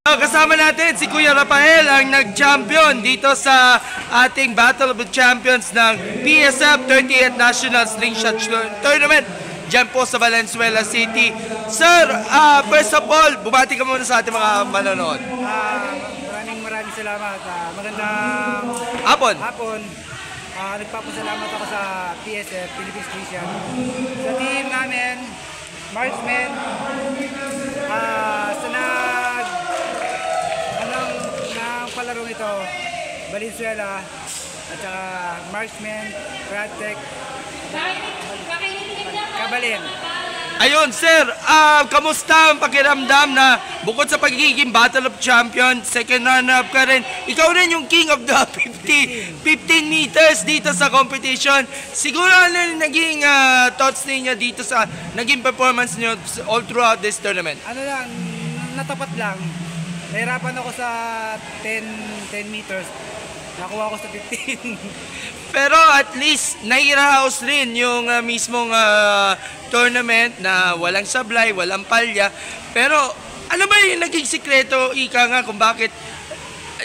Kasama natin si Kuya Rafael, ang nag-champion dito sa ating Battle of the Champions ng PSF 30th National Slingshot Tournament dyan po sa Valenzuela City. Sir, first of all, bumati ka muna sa ating mga manonood. Maraming salamat. Magandang hapon. Nagpapasalamat ako sa PSF, Philippine Slingshot. Sa team namin, marksmen, palarong ito, Valenzuela, at saka marksman, Radtech, Kabalin. Ayun, sir, kamusta ang pakiramdam na bukod sa pagiging Battle of Champions, second runner-up ka rin, ikaw rin yung king of the 15 meters dito sa competition. Siguro ano yung naging thoughts ninyo dito sa naging performance niyo all throughout this tournament? Ano lang, natapat lang. Nahirapan ako sa 10 meters. Nakuha ako sa 15. Pero at least nairaos rin yung mismong tournament na walang sablay, walang palya. Pero ano ba yung naging sikreto, Ika nga, kung bakit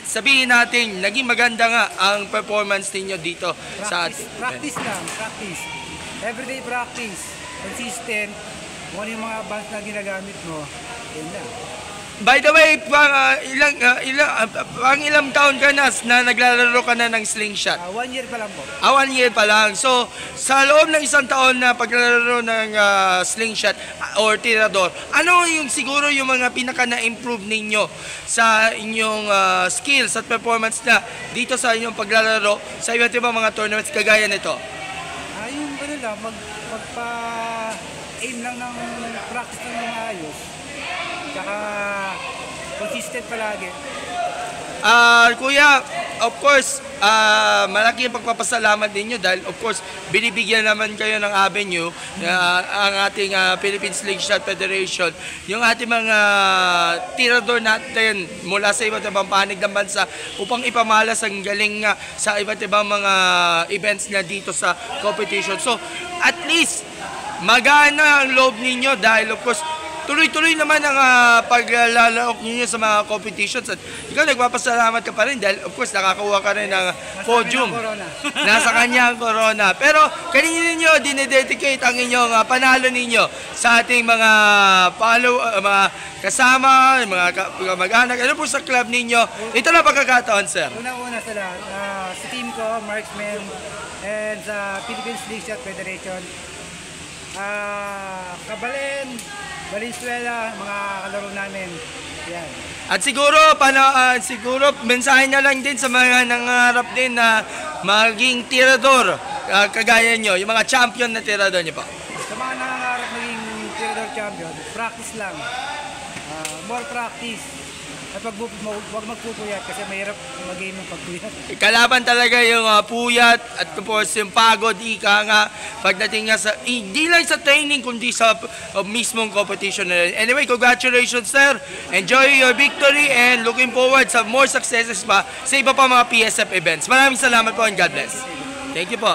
sabihin natin, naging maganda nga ang performance ninyo dito? Practice lang, practice. Everyday practice. Consistent. Kung ano yung mga bands na ginagamit mo, yun lang. By the way, ilang taon ka na naglalaro ka na ng slingshot? 1 year pa lang po. 1 year pa lang. So, sa loob ng isang taon na paglalaro ng slingshot or tirador, ano yung siguro yung mga pinaka na-improve ninyo sa inyong skills at performance na dito sa inyong paglalaro sa iba't ibang mga tournaments kagaya nito? Yung ano lang, magpa-aim lang ng practice ng mga ayos. Saka consistent palagi. Kuya, of course, malaki ang pagpapasalamat ninyo dahil of course, binibigyan naman kayo ng avenue ang ating Philippine Slingshot Federation, yung ating mga tirador natin mula sa iba't ibang panig ng bansa upang ipamalas ang galing nga sa iba't ibang mga events na dito sa competition. So, at least, magana ang loob ninyo dahil of course, tuloy-tuloy naman ang paglalaok ninyo sa mga competitions at ikaw nagpapasalamat ka pa rin dahil of course nakakakuha ka rin ng podium. Nasa kanya ang corona. Pero kanino ninyo dinededicate ang inyong panalo ninyo sa ating mga mga kasama, mga mag-anak, ano po sa club ninyo? Ito na pagkakataon, sir. Una-una sa lahat, sa team ko, marksmen, and sa Philippine Slingshot Federation, Kabalin, Valenzuela, mga kalaro namin. Yan. At siguro, siguro mensahe na lang din sa mga nangarap din na maging tirador kagaya nyo, yung mga champion na tirador nyo pa. Sa mga nangarap maging tirador champion, practice lang. More practice. At huwag magpupuyat kasi mahirap mag-game ng pagpuyat. Kalaban talaga yung puyat at of course yung pagod, Ika nga, pagdating nga sa, hindi lang sa training kundi sa mismong competition na rin. Anyway, congratulations sir, enjoy your victory and looking forward sa more successes pa sa iba pa mga PSF events. Maraming salamat po and God bless. Thank you po.